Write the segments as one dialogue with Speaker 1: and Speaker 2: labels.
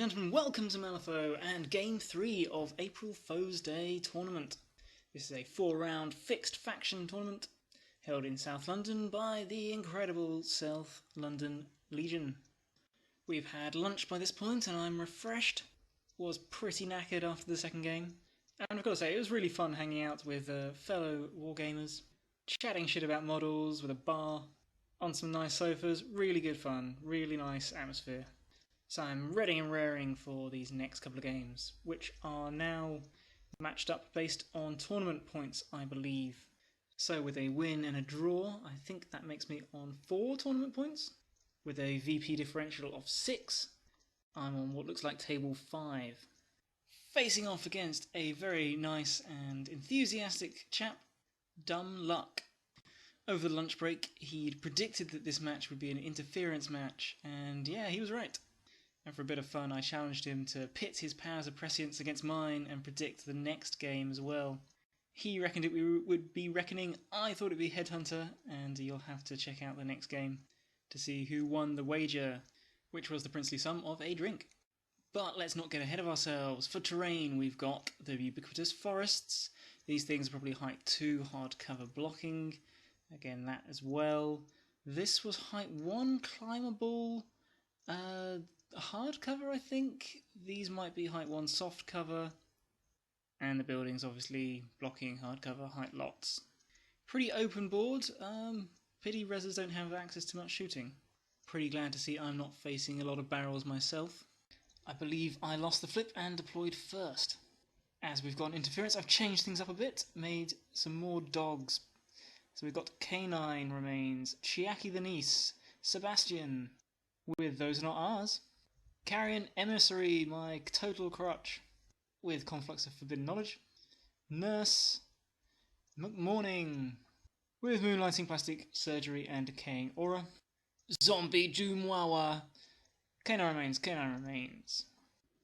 Speaker 1: and gentlemen, welcome to Malifaux and Game 3 of April Faux Day tournament. This is a 4-round fixed faction tournament held in South London by the incredible South London Legion. We've had lunch by this point and I'm refreshed. Was pretty knackered after the second game. And I've got to say, it was really fun hanging out with fellow wargamers, chatting shit about models with a bar, on some nice sofas. Really good fun, really nice atmosphere. So I'm ready and raring for these next couple of games, which are now matched up based on tournament points, I believe. So with a win and a draw, I think that makes me on 4 tournament points. With a VP differential of 6, I'm on what looks like table 5. Facing off against a very nice and enthusiastic chap, Dumb Luck. Over the lunch break, he'd predicted that this match would be an interference match, and yeah, he was right. And for a bit of fun, I challenged him to pit his powers of prescience against mine and predict the next game as well. He reckoned it would be Reckoning, I thought it would be Headhunter, and you'll have to check out the next game to see who won the wager, which was the princely sum of a drink. But let's not get ahead of ourselves. For terrain, we've got the ubiquitous forests. These things are probably height 2 hardcover blocking. Again, that as well. This was height 1 climbable. Hardcover, I think. These might be height 1 soft cover. And the building's obviously blocking hardcover height lots. Pretty open board. Pity Reses don't have access to much shooting. Pretty glad to see I'm not facing a lot of barrels myself. I believe I lost the flip and deployed first. As we've got interference, I've changed things up a bit. Made some more dogs. So we've got Canine remains, Chiaki the niece, Sebastian, with Those Are Not Ours. Carrion Emissary, my total crutch, with Conflux of Forbidden Knowledge. Nurse McMorning, with Moonlighting Plastic Surgery and Decaying Aura. Zombie Chiwawa, Canine remains.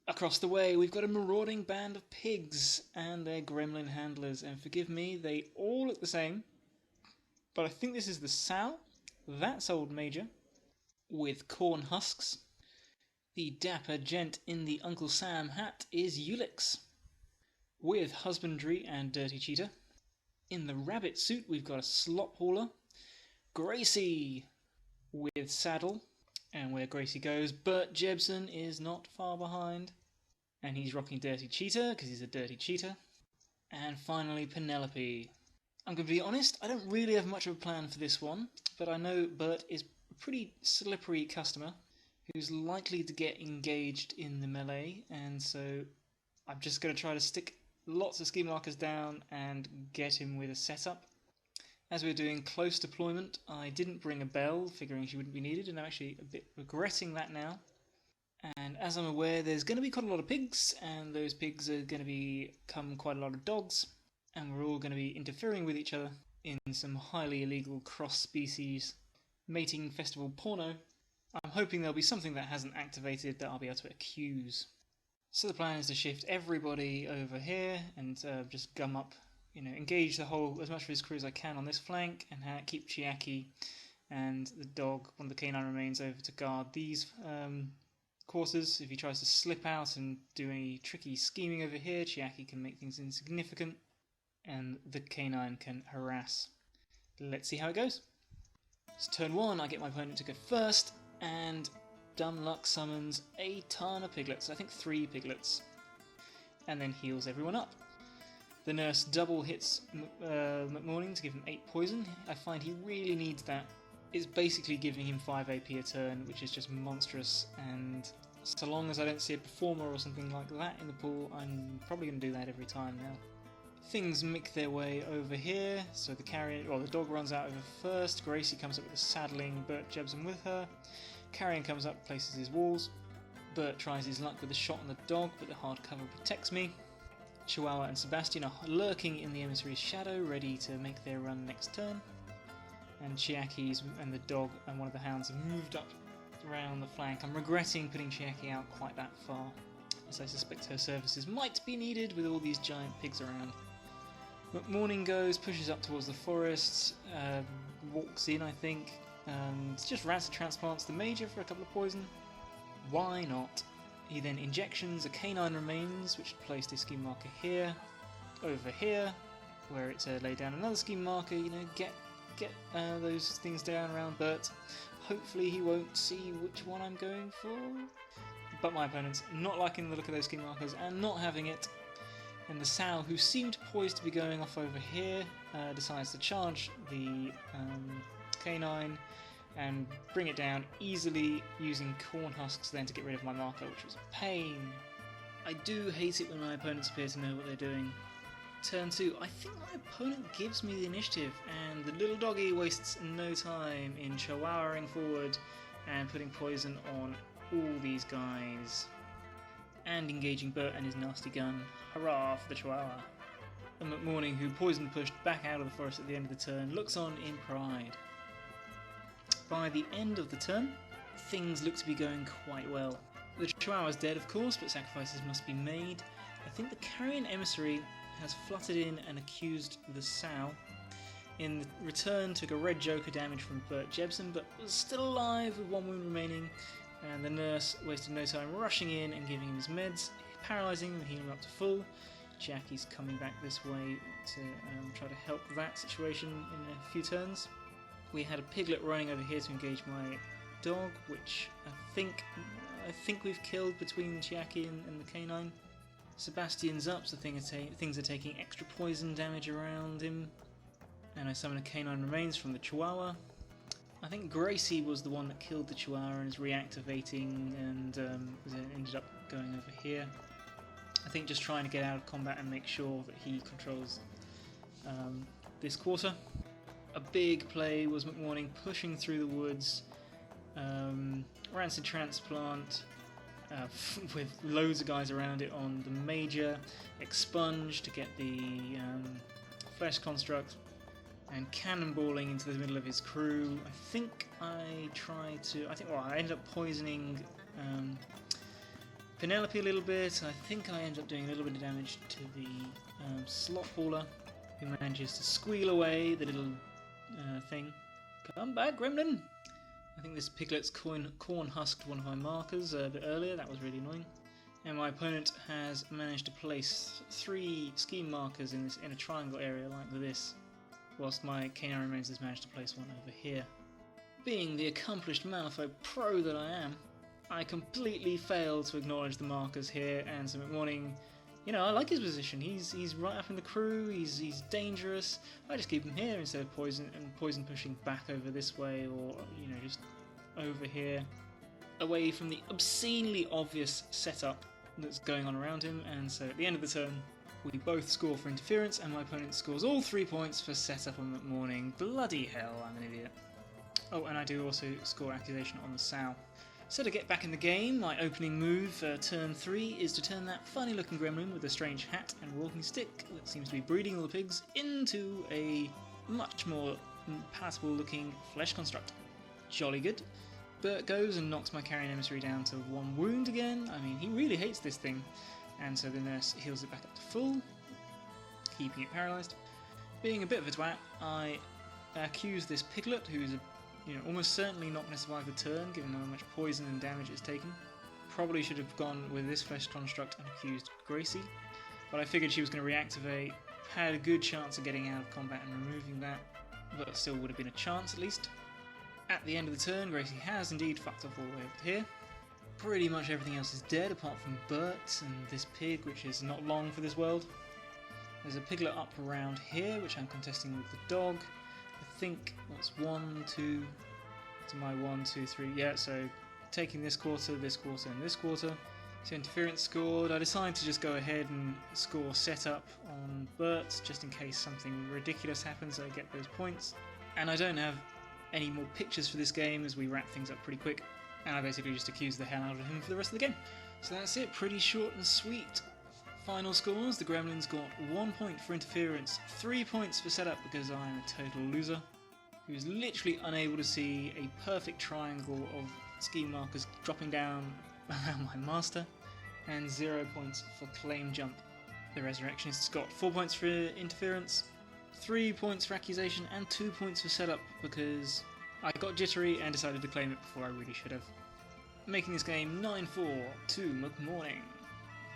Speaker 1: Across the way, we've got a marauding band of pigs and their gremlin handlers, and forgive me, they all look the same. But I think this is the sow. That's Old Major, with corn husks. The dapper gent in the Uncle Sam hat is Ulix, with husbandry and dirty cheetah. In the rabbit suit, we've got a slop hauler. Gracie, with saddle. And where Gracie goes, Burt Jebson is not far behind. And he's rocking dirty cheetah, because he's a dirty cheetah. And finally, Penelope. I'm going to be honest, I don't really have much of a plan for this one, but I know Burt is a pretty slippery customer who's likely to get engaged in the melee, and so I'm just going to try to stick lots of scheme markers down and get him with a setup. As we're doing close deployment, I didn't bring a bell, figuring she wouldn't be needed, and I'm actually a bit regretting that now. And as I'm aware, there's going to be quite a lot of pigs, and those pigs are going to become quite a lot of dogs. And we're all going to be interfering with each other in some highly illegal cross-species mating festival porno. I'm hoping there'll be something that hasn't activated that I'll be able to accuse. So the plan is to shift everybody over here and just gum up, engage the whole, as much of his crew as I can on this flank, and keep Chiaki and the dog, one of the canine remains, over to guard these quarters. If he tries to slip out and do any tricky scheming over here, Chiaki can make things insignificant. And the canine can harass. Let's see how it goes. So turn 1, I get my opponent to go first, and Dumb Luck summons a ton of piglets, I think 3 piglets, and then heals everyone up. The nurse double hits McMorning to give him 8 poison. I find he really needs that. It's basically giving him 5 AP a turn, which is just monstrous, and so long as I don't see a performer or something like that in the pool, I'm probably going to do that every time now. Things make their way over here, so the dog runs out over first, Gracie comes up with the saddling, Burt Jebson with her, Carrion comes up, places his walls, Burt tries his luck with a shot on the dog, but the hard cover protects me. Chiwawa and Sebastian are lurking in the emissary's shadow, ready to make their run next turn, and Chiaki and the dog and one of the hounds have moved up around the flank. I'm regretting putting Chiaki out quite that far, as I suspect her services might be needed with all these giant pigs around. McMorning goes, pushes up towards the forests, walks in I think, and just rancid transplants the Major for a couple of poison. Why not? He then injections a canine remains, which placed a scheme marker here, over here, where it's laid down another scheme marker. You know, get those things down around Burt. Hopefully he won't see which one I'm going for. But my opponent's not liking the look of those scheme markers and not having it. And the sow, who seemed poised to be going off over here, decides to charge the canine and bring it down easily using corn husks then to get rid of my marker, which was a pain. I do hate it when my opponents appear to know what they're doing. Turn 2, I think my opponent gives me the initiative, and the little doggy wastes no time in chihuahuaing forward and putting poison on all these guys. And engaging Burt and his nasty gun. Hurrah for the chihuahua. And McMorning, who poison pushed back out of the forest at the end of the turn, looks on in pride. By the end of the turn, things look to be going quite well. The chihuahua's dead, of course, but sacrifices must be made. I think the carrion Emissary has fluttered in and accused the sow. In return, took a red joker damage from Burt Jebsen, but was still alive with 1 wound remaining. And the nurse wasted no time rushing in and giving him his meds, paralysing him and healing him up to full. Jackie's coming back this way to try to help that situation in a few turns. We had a piglet running over here to engage my dog, which I think we've killed between Chiaki and the canine. Sebastian's up, so things are taking extra poison damage around him. And I summon a canine remains from the Chihuahua. I think Gracie was the one that killed the Chihuahua and is reactivating and ended up going over here. I think just trying to get out of combat and make sure that he controls this quarter. A big play was McMorning pushing through the woods, Rancid Transplant, with loads of guys around it on the major, Expunge to get the Flesh Construct, and cannonballing into the middle of his crew. I ended up poisoning Penelope a little bit. I think I ended up doing a little bit of damage to the slot hauler, who manages to squeal away the little thing. Come back, Gremlin! I think this piglet's corn husked one of my markers a bit earlier. That was really annoying. And my opponent has managed to place 3 scheme markers in a triangle area like this, whilst my canine remains has managed to place one over here. Being the accomplished Malifaux pro that I am, I completely failed to acknowledge the markers here, and so McMorning, I like his position. He's right up in the crew, he's dangerous. I just keep him here instead of poison pushing back over this way, or just over here, away from the obscenely obvious setup that's going on around him. And so at the end of the turn, we both score for interference, and my opponent scores all 3 points for setup on McMorning. Bloody hell, I'm an idiot. Oh, and I do also score accusation on the sow. So to get back in the game, my opening move for turn 3 is to turn that funny looking gremlin with a strange hat and walking stick that seems to be breeding all the pigs into a much more palatable looking flesh construct. Jolly good. Burt goes and knocks my carrion emissary down to 1 wound again. I mean, he really hates this thing. And so the nurse heals it back up to full, keeping it paralysed. Being a bit of a twat, I accuse this piglet, who's almost certainly not going to survive the turn, given how much poison and damage it's taken. Probably should have gone with this flesh construct and accused Gracie, but I figured she was going to reactivate, had a good chance of getting out of combat and removing that, but it still would have been a chance at least. At the end of the turn, Gracie has indeed fucked off all the way over here. Pretty much everything else is dead apart from Burt and this pig, which is not long for this world. There's a piglet up around here, which I'm contesting with the dog. I think that's 1, 2, to my 1, 2, 3, yeah, so taking this quarter, and this quarter. So interference scored. I decided to just go ahead and score setup on Burt, just in case something ridiculous happens, I get those points. And I don't have any more pictures for this game, as we wrap things up pretty quick, and I basically just accused the hell out of him for the rest of the game. So that's it, pretty short and sweet. Final scores, the Gremlins got 1 point for interference, 3 points for setup because I'm a total loser, who was literally unable to see a perfect triangle of scheme markers dropping down around my master, and 0 points for claim jump. The Resurrectionists got 4 points for interference, 3 points for accusation, and 2 points for setup because I got jittery and decided to claim it before I really should have. making this game 9-4 to McMorning.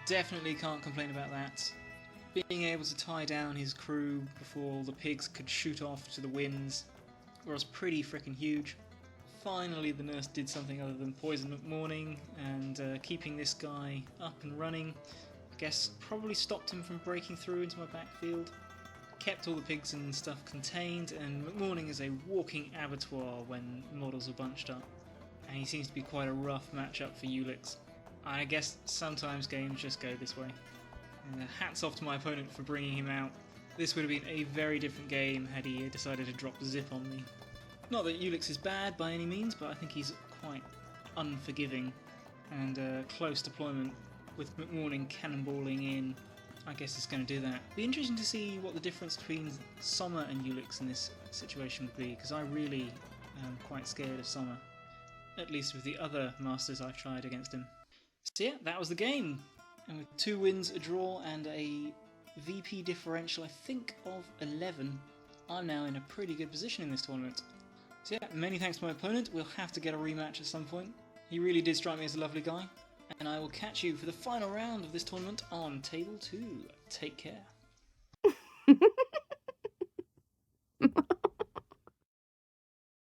Speaker 1: Definitely can't complain about that. Being able to tie down his crew before the pigs could shoot off to the winds was pretty freaking huge. Finally the nurse did something other than poison McMorning, and keeping this guy up and running, I guess probably stopped him from breaking through into my backfield. Kept all the pigs and stuff contained, and McMorning is a walking abattoir when models are bunched up. And he seems to be quite a rough matchup for Ulix. I guess sometimes games just go this way. And hats off to my opponent for bringing him out. This would have been a very different game had he decided to drop Zip on me. Not that Ulix is bad by any means, but I think he's quite unforgiving, and close deployment with McMorning cannonballing in, I guess it's going to do that. Be interesting to see what the difference between Sommer and Ulix in this situation would be, because I really am quite scared of Sommer, at least with the other masters I've tried against him. So yeah, that was the game, and with 2 wins, a draw, and a VP differential I think of 11, I'm now in a pretty good position in this tournament. So yeah, many thanks to my opponent. We'll have to get a rematch at some point. He really did strike me as a lovely guy. And I will catch you for the final round of this tournament on Table 2. Take care.